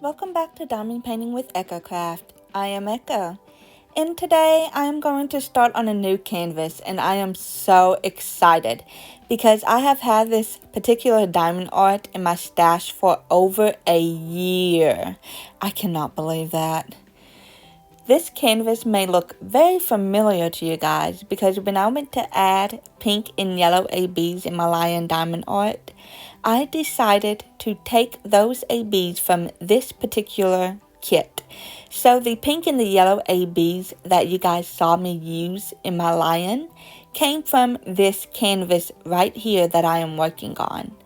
Welcome back to Diamond Painting with EkcoCraft. I am Echo, and today I am going to start on a new canvas, and I am so excited because I have had this particular diamond art in my stash for over a year. I cannot believe that. This canvas may look very familiar to you guys because when I went to add pink and yellow ABs in my lion diamond art, I decided to take those ABs from this particular kit. So the pink and the yellow ABs that you guys saw me use in my lion came from this canvas right here that I am working on.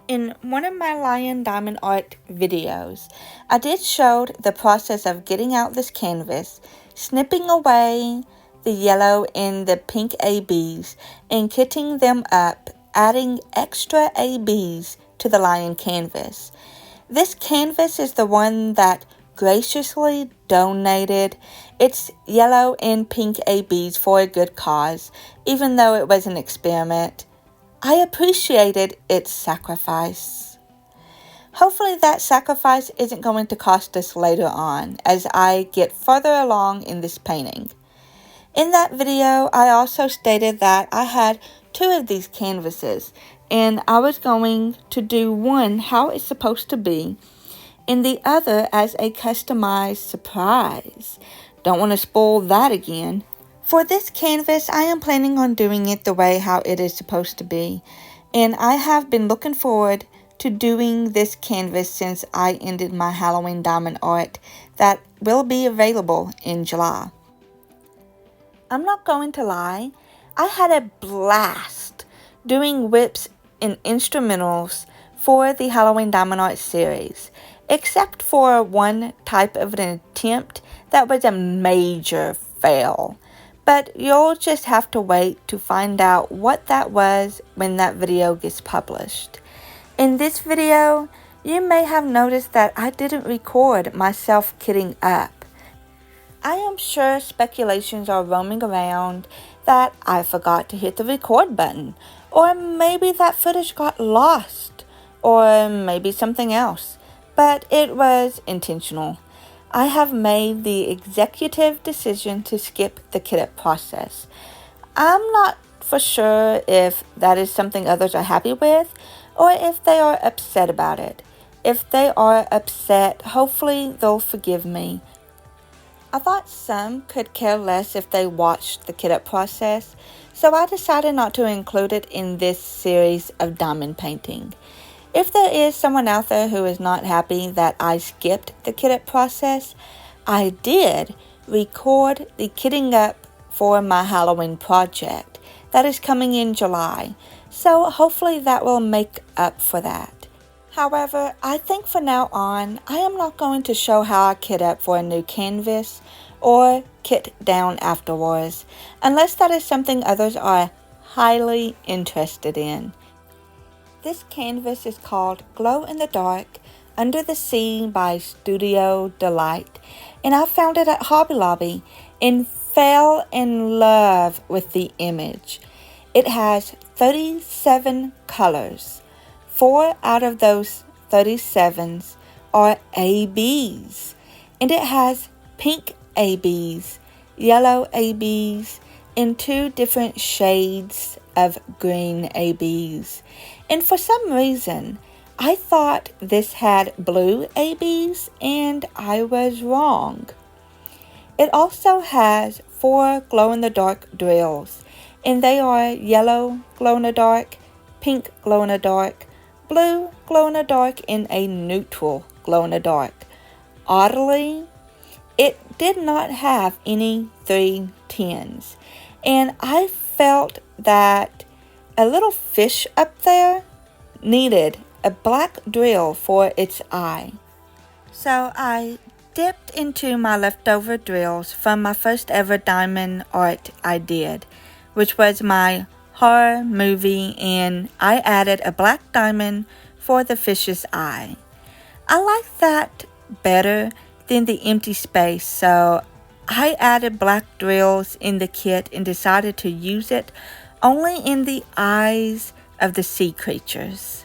In one of my lion diamond art videos, I did show the process of getting out this canvas, snipping away the yellow and the pink ABs, and kitting them up, adding extra ABs to the lion canvas. This canvas is the one that graciously donated its yellow and pink ABs for a good cause, even though it was an experiment. I appreciated its sacrifice. Hopefully that sacrifice isn't going to cost us later on as I get further along in this painting. In that video, I also stated that I had two of these canvases and I was going to do one how it's supposed to be and the other as a customized surprise. Don't want to spoil that again. For this canvas, I am planning on doing it the way how it is supposed to be, and I have been looking forward to doing this canvas since I ended my Halloween diamond art that will be available in July. I'm not going to lie, I had a blast doing whips and instrumentals for the Halloween diamond art series, except for one type of an attempt that was a major fail. But you'll just have to wait to find out what that was when that video gets published. In this video, you may have noticed that I didn't record myself kitting up. I am sure speculations are roaming around that I forgot to hit the record button, or maybe that footage got lost, or maybe something else, but it was intentional. I have made the executive decision to skip the kit up process. I'm not for sure if that is something others are happy with or if they are upset about it. If they are upset, hopefully they'll forgive me. I thought some could care less if they watched the kit up process, so I decided not to include it in this series of diamond painting. If there is someone out there who is not happy that I skipped the kit up process, I did record the kitting up for my Halloween project that is coming in July, so hopefully that will make up for that. However, I think for now on, I am not going to show how I kit up for a new canvas or kit down afterwards, unless that is something others are highly interested in. This canvas is called Glow in the Dark Under the Sea by Studio Delight, and I found it at Hobby Lobby and fell in love with the image. It has 37 colors. 4 out of those 37s are ABs, and it has pink ABs, yellow ABs, and 2 different shades of green ABs. And for some reason, I thought this had blue ABs, and I was wrong. It also has 4 glow-in-the-dark drills, and they are yellow glow-in-the-dark, pink glow-in-the-dark, blue glow-in-the-dark, and a neutral glow-in-the-dark. Oddly, it did not have any 310s, and I felt that a little fish up there needed a black drill for its eye. So I dipped into my leftover drills from my first ever diamond art I did, which was my horror movie, and I added a black diamond for the fish's eye. I like that better than the empty space, so I added black drills in the kit and decided to use it only in the eyes of the sea creatures.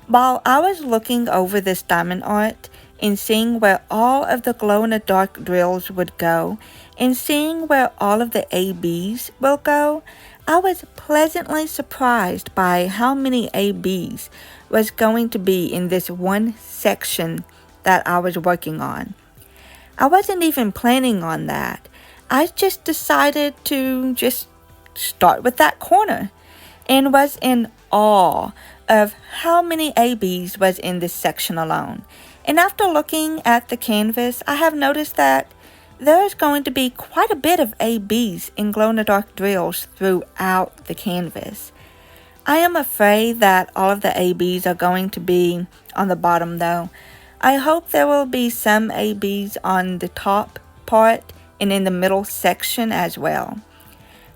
While I was looking over this diamond art and seeing where all of the glow-in-the-dark drills would go, and seeing where all of the ABs will go, I was pleasantly surprised by how many ABs was going to be in this one section that I was working on. I wasn't even planning on that. I just decided to just start with that corner and was in awe of how many ABs was in this section alone. And after looking at the canvas, I have noticed that there's going to be quite a bit of ABs in glow-in-the-dark drills throughout the canvas. I am afraid that all of the ABs are going to be on the bottom though. I hope there will be some ABs on the top part and in the middle section as well.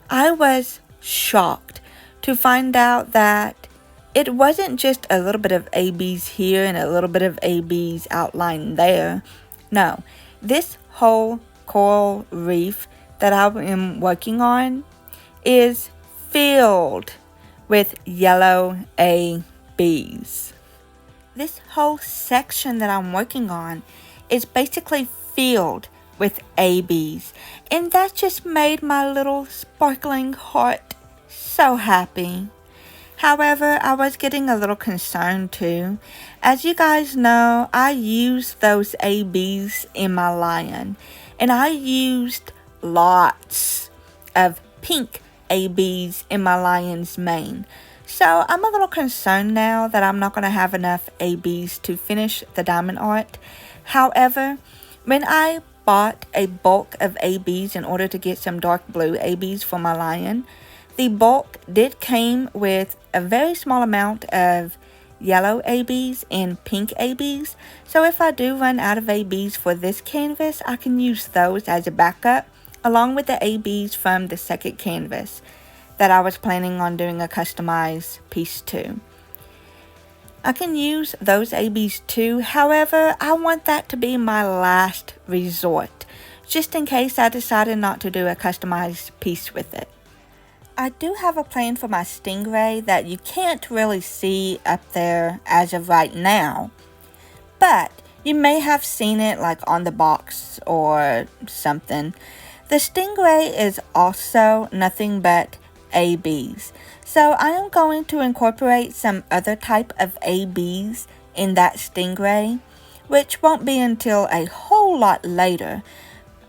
I was shocked to find out that it wasn't just a little bit of ABs here and a little bit of ABs outlined there. No, this whole coral reef that I am working on is filled with yellow ABs. This whole section that I'm working on is basically filled with ABs, and that just made my little sparkling heart so happy. However, I was getting a little concerned too. As you guys know, I used those ABs in my lion, and I used lots of pink ABs in my lion's mane. So I'm a little concerned now that I'm not going to have enough ABs to finish the diamond art. However, when I bought a bulk of ABs in order to get some dark blue ABs for my lion, the bulk did came with a very small amount of yellow ABs and pink ABs. So if I do run out of ABs for this canvas, I can use those as a backup along with the ABs from the second canvas that I was planning on doing a customized piece to. I can use those ABs too. However, I want that to be my last resort, just in case I decided not to do a customized piece with it. I do have a plan for my stingray that you can't really see up there as of right now, but you may have seen it like on the box or something. The stingray is also nothing but ABs. So I am going to incorporate some other type of ABs in that stingray, which won't be until a whole lot later.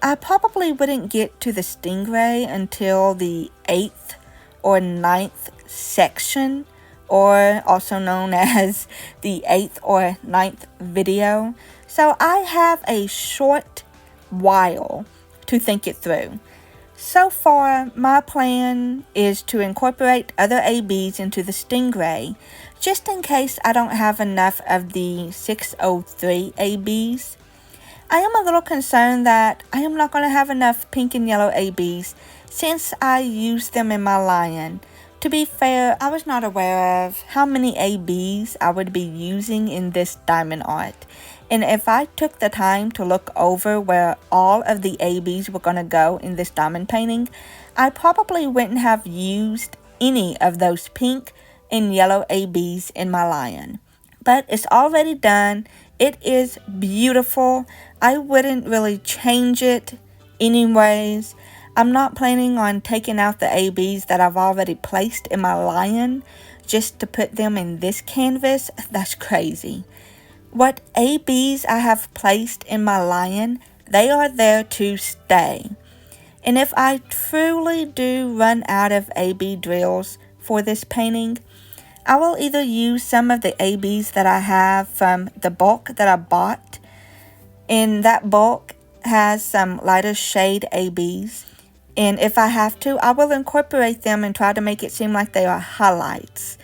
I probably wouldn't get to the stingray until the 8th or 9th section, or also known as the 8th or 9th video. So I have a short while to think it through. So far, my plan is to incorporate other ABs into the stingray, just in case I don't have enough of the 603 ABs. I am a little concerned that I am not going to have enough pink and yellow ABs since I used them in my lion. To be fair, I was not aware of how many ABs I would be using in this diamond art. And if I took the time to look over where all of the ABs were going to go in this diamond painting, I probably wouldn't have used any of those pink and yellow ABs in my lion. But it's already done. It is beautiful. I wouldn't really change it anyways. I'm not planning on taking out the ABs that I've already placed in my lion just to put them in this canvas. That's crazy. What ABs I have placed in my lion, they are there to stay. And if I truly do run out of AB drills for this painting, I will either use some of the ABs that I have from the bulk that I bought. And that bulk has some lighter shade ABs. And if I have to, I will incorporate them and try to make it seem like they are highlights.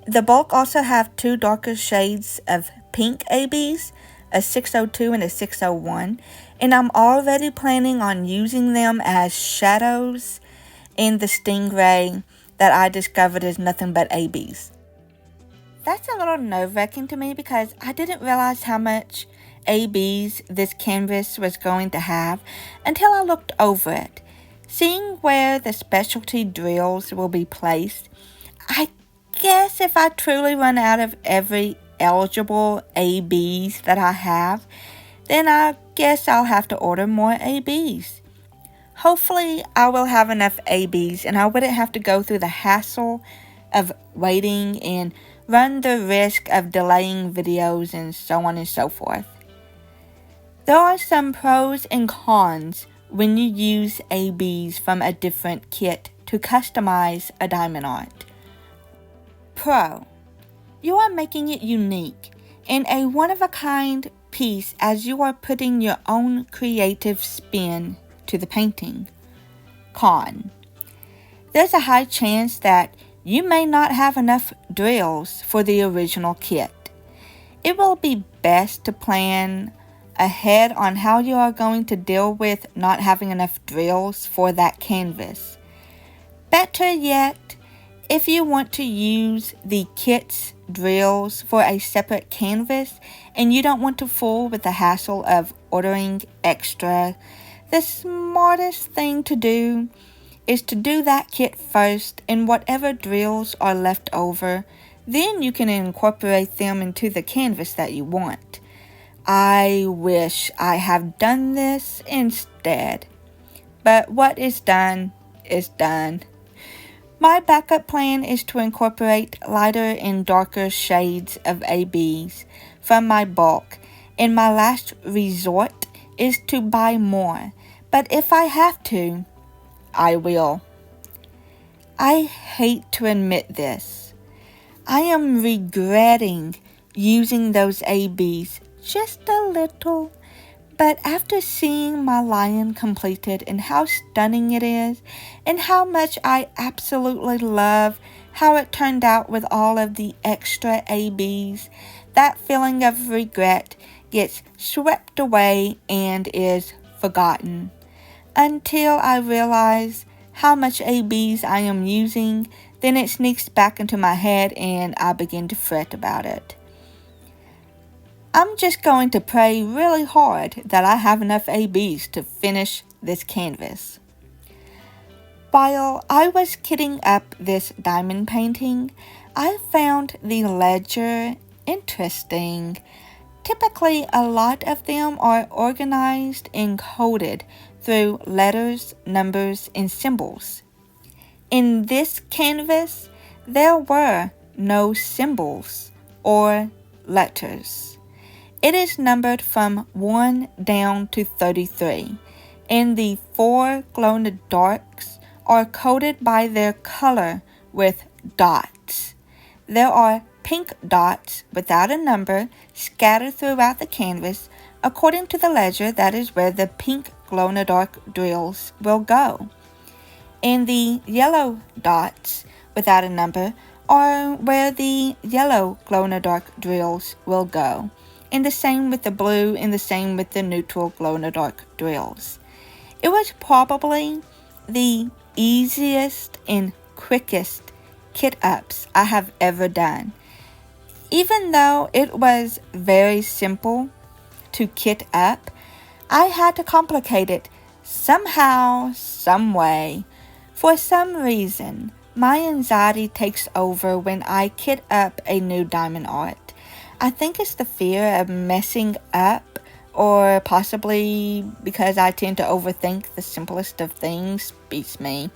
The bulk also have two darker shades of pink ABs, a 602 and a 601, and I'm already planning on using them as shadows in the stingray that I discovered is nothing but ABs. That's a little nerve-wracking to me because I didn't realize how much ABs this canvas was going to have until I looked over it. Seeing where the specialty drills will be placed, I guess if I truly run out of every eligible ABs that I have, then I guess I'll have to order more ABs. Hopefully, I will have enough ABs and I wouldn't have to go through the hassle of waiting and run the risk of delaying videos and so on and so forth. There are some pros and cons when you use ABs from a different kit to customize a diamond art. Pro: you are making it unique and a one-of-a-kind piece as you are putting your own creative spin to the painting. Con: there's a high chance that you may not have enough drills for the original kit. It will be best to plan ahead on how you are going to deal with not having enough drills for that canvas. Better yet, if you want to use the kit's drills for a separate canvas and you don't want to fool with the hassle of ordering extra, the smartest thing to do is to do that kit first, and whatever drills are left over, then you can incorporate them into the canvas that you want. I wish I have done this instead, but what is done is done. My backup plan is to incorporate lighter and darker shades of ABs from my bulk, and my last resort is to buy more, but if I have to, I will. I hate to admit this. I am regretting using those ABs just a little, but after seeing my lion completed and how stunning it is, and how much I absolutely love how it turned out with all of the extra ABs, that feeling of regret gets swept away and is forgotten. Until I realize how much ABs I am using, then it sneaks back into my head and I begin to fret about it. I'm just going to pray really hard that I have enough ABs to finish this canvas. While I was kitting up this diamond painting, I found the ledger interesting. Typically, a lot of them are organized and coded through letters, numbers, and symbols. In this canvas, there were no symbols or letters. It is numbered from 1 down to 33, and the 4 glow-in-the-darks are coded by their color with dots. There are pink dots without a number scattered throughout the canvas. According to the ledger, that is where the pink glow-in-the-dark drills will go. And the yellow dots without a number are where the yellow glow-in-the-dark drills will go. And the same with the blue, and the same with the neutral glow-in-the-dark drills. It was probably the easiest and quickest kit ups I have ever done. Even though it was very simple to kit up, I had to complicate it somehow, some way. For some reason, my anxiety takes over when I kit up a new diamond art. I think it's the fear of messing up, or possibly because I tend to overthink the simplest of things beats me.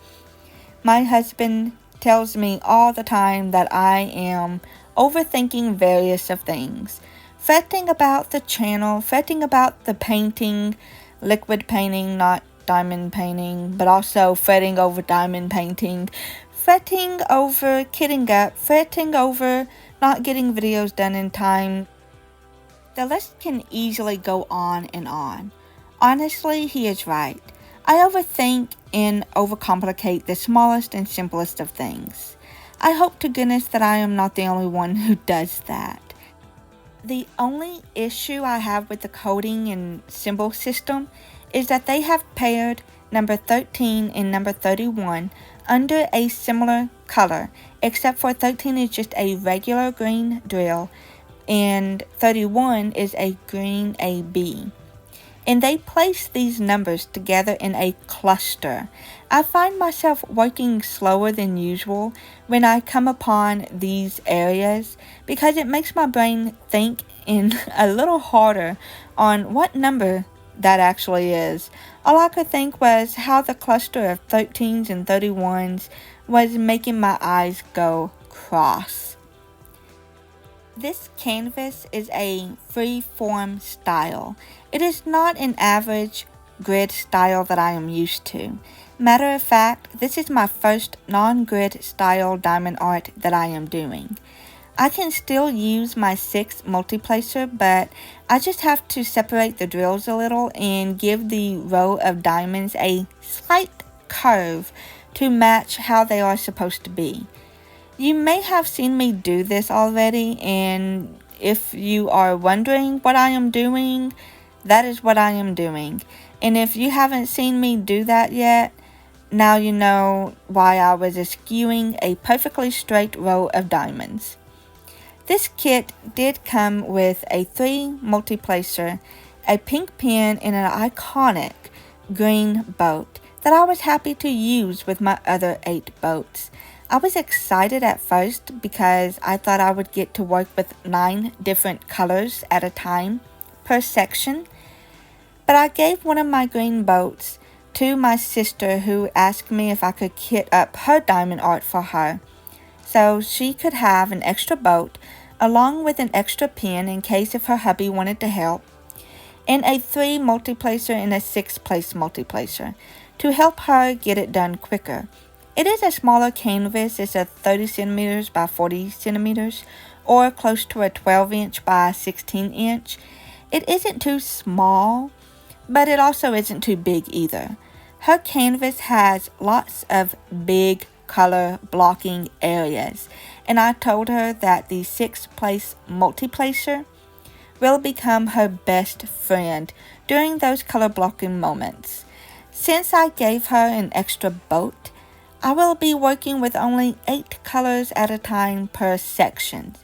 My husband tells me all the time that I am overthinking various of things. Fretting about the channel, fretting about the painting, liquid painting, not diamond painting, but also fretting over diamond painting, fretting over kitting up, fretting over not getting videos done in time. The list can easily go on and on. Honestly, he is right. I overthink and overcomplicate the smallest and simplest of things. I hope to goodness that I am not the only one who does that. The only issue I have with the coding and symbol system is that they have paired number 13 and number 31 under a similar color, except for 13 is just a regular green drill and 31 is a green AB. and they place these numbers together in a cluster. I find myself working slower than usual when I come upon these areas because it makes my brain think in a little harder on what number that actually is. All I could think was how the cluster of 13s and 31s was making my eyes go cross. This canvas is a free-form style. It is not an average grid style that I am used to. Matter of fact, this is my first non-grid style diamond art that I am doing. I can still use my 6 multiplacer, but I just have to separate the drills a little and give the row of diamonds a slight curve to match how they are supposed to be. You may have seen me do this already, and if you are wondering what I am doing, that is what I am doing. And if you haven't seen me do that yet, now you know why I was eschewing a perfectly straight row of diamonds. This kit did come with a 3 multiplacer, a pink pen, and an iconic green boat that I was happy to use with my other 8 boats. I was excited at first because I thought I would get to work with 9 different colors at a time per section, but I gave one of my green boats to my sister, who asked me if I could kit up her diamond art for her, so she could have an extra boat along with an extra pen in case if her hubby wanted to help, and a 3 multiplacer and a 6 place multiplacer to help her get it done quicker. It is a smaller canvas. It's a 30 centimeters by 40 centimeters, or close to a 12 inch by 16 inch. It isn't too small, but it also isn't too big either. Her canvas has lots of big color blocking areas, and I told her that the 6 place multiplacer will become her best friend during those color blocking moments. Since I gave her an extra boat, I will be working with only 8 colors at a time per section.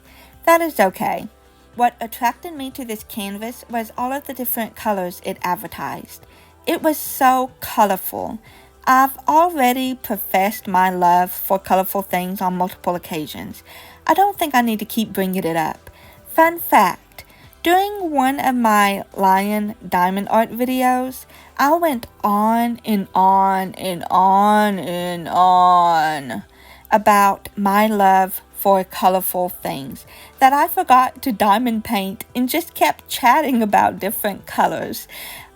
That is okay. What attracted me to this canvas was all of the different colors it advertised. It was so colorful. I've already professed my love for colorful things on multiple occasions. I don't think I need to keep bringing it up. Fun fact, during one of my lion diamond art videos, I went on and on and on and on about my love for colorful things that I forgot to diamond paint and just kept chatting about different colors.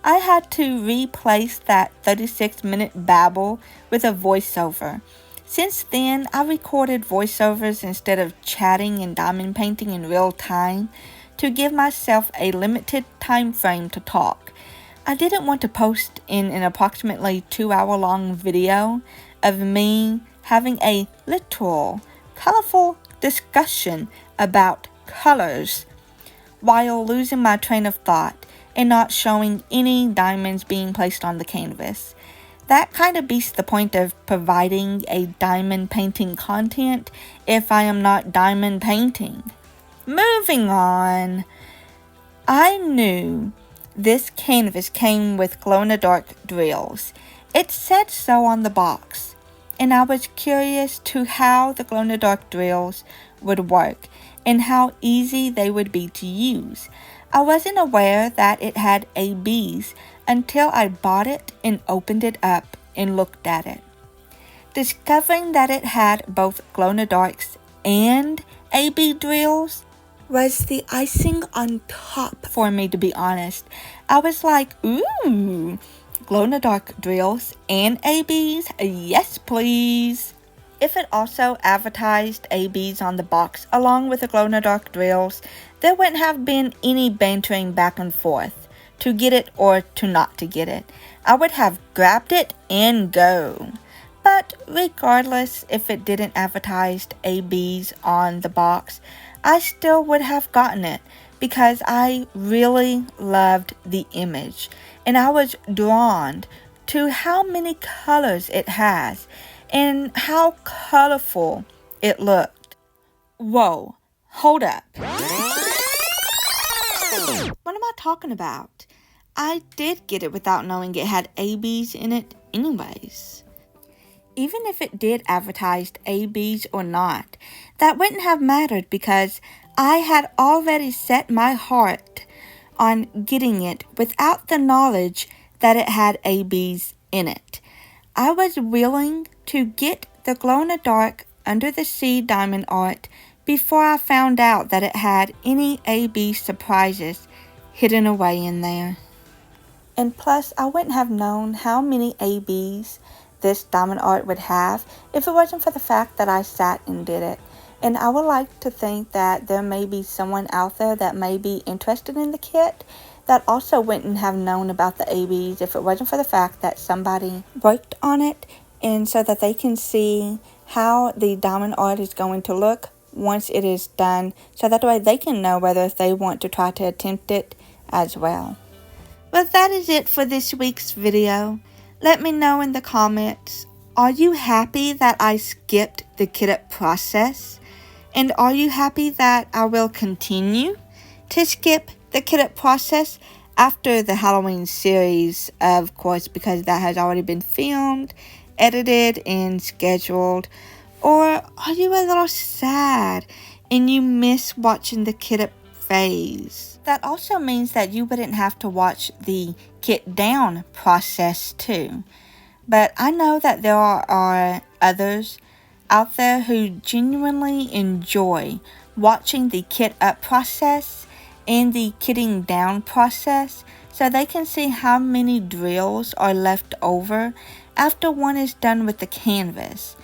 I had to replace that 36-minute babble with a voiceover. Since then, I recorded voiceovers instead of chatting and diamond painting in real time to give myself a limited time frame to talk. I didn't want to post in an approximately 2-hour-long video of me having a literal, colorful discussion about colors while losing my train of thought and not showing any diamonds being placed on the canvas. That kind of beats the point of providing a diamond painting content if I am not diamond painting. Moving on, I knew this canvas came with glow-in-the-dark drills. It said so on the box, and I was curious to how the glow-in-the-dark drills would work and how easy they would be to use. I wasn't aware that it had ABs until I bought it and opened it up and looked at it. Discovering that it had both glow-in-the-darks and AB drills was the icing on top for me, to be honest. I was like, ooh, glow-in-the-dark drills and ABs? Yes, please. If it also advertised ABs on the box along with the glow-in-the-dark drills, there wouldn't have been any bantering back and forth to get it or to not to get it. I would have grabbed it and go. But regardless if it didn't advertise ABs on the box, I still would have gotten it because I really loved the image and I was drawn to how many colors it has and how colorful it looked. Whoa, hold up. What am I talking about? I did get it without knowing it had ABs in it anyways. Even if it did advertise ABs or not, that wouldn't have mattered because I had already set my heart on getting it without the knowledge that it had ABs in it. I was willing to get the glow-in-the-dark Under the Sea diamond art before I found out that it had any AB surprises hidden away in there. And plus, I wouldn't have known how many ABs this diamond art would have if it wasn't for the fact that I sat and did it. And I would like to think that there may be someone out there that may be interested in the kit that also wouldn't have known about the ABs if it wasn't for the fact that somebody worked on it, and so that they can see how the diamond art is going to look once it is done, so that way they can know whether they want to try to attempt it as well. But that is it for this week's video. Let me know in the comments, are you happy that I skipped the kit up process? And are you happy that I will continue to skip the kit up process after the Halloween series, of course, because that has already been filmed, edited, and scheduled? Or are you a little sad and you miss watching the kit up phase? That also means that you wouldn't have to watch the kit down process too. But I know that there are others out there who genuinely enjoy watching the kit up process and the kitting down process, so they can see how many drills are left over after one is done with the canvas.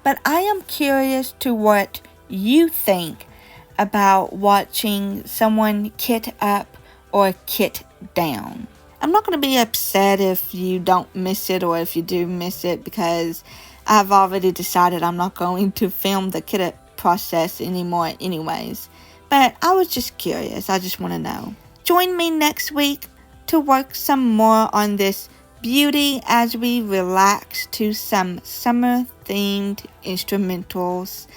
But I am curious to what you think about watching someone kit up or kit down. I'm not going to be upset if you don't miss it or if you do miss it, because I've already decided I'm not going to film the kit up process anymore anyways. But I was just curious. I just want to know. Join me next week to work some more on this beauty as we relax to some summer themed instrumentals.